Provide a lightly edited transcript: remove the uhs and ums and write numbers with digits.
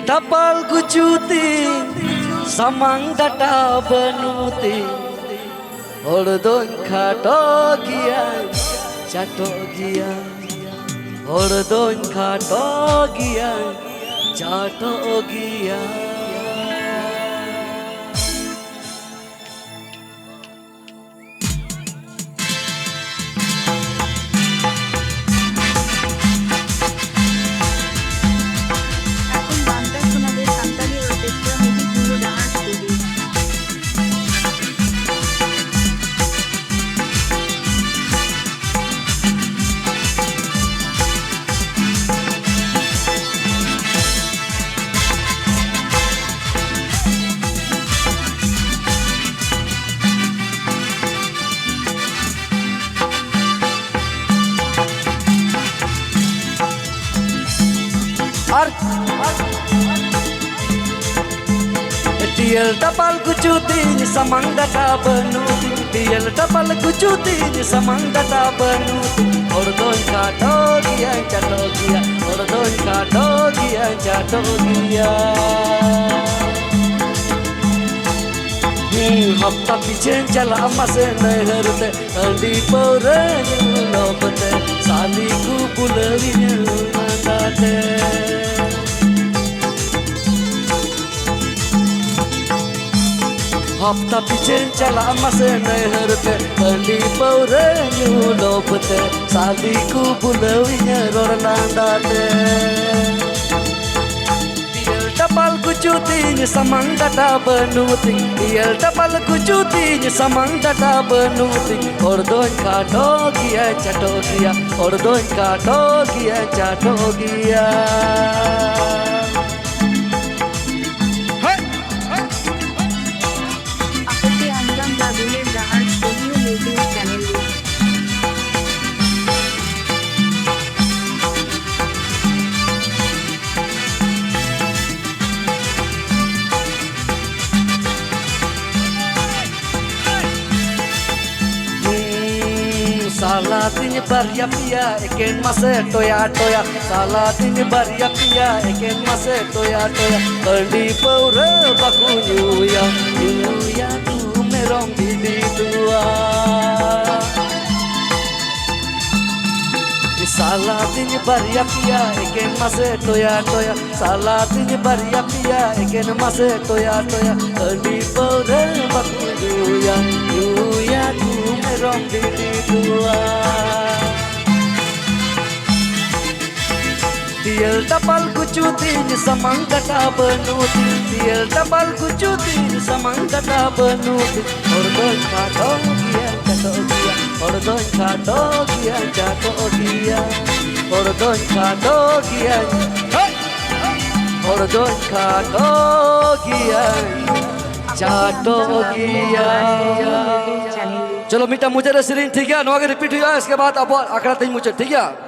tapal kucuti samang data benuti ordon khato gia chato gia ordon khato gia chato gia Tiel tapal kucuti samang data benuti Tiel tapal kucuti samang data benuti ordon khato gia chato gia ordon khato gia chato gia hafta pichen chala mase naharte andi pore lobte sali ku bularinya mandate hafta pichen chala mase naharte andi pore lobte sali ku bularinya rorlandate tapal kucuti samang data benuti Tiel tapal kucuti samang data benuti ordon khato gia chato gia ordon khato gia chato gia Aku si Anjam Raguler Dahar Studio YouTube channel Salatinya baria pia eken mase toya toya Salatinya baria pia eken mase toya toya Andi paura baku nyuya nyuya tu merong didi tua Salatinya baria pia eken mase toya toya Salatinya baria pia eken mase toya toya Andi paura baku nyuya nyuya tu merong didi tua Tiel tapal kucuti samang data benuti Tiel tapal kucuti samang data benuti ordon khato gia chato gia ordon khato gia chato gia ordon khato gia ordon khato gia chato gia चलो मीठा मुझे ring ठीक है नौ repeat हुआ इसके बाद अब आखिर तीन मुझे ठीक है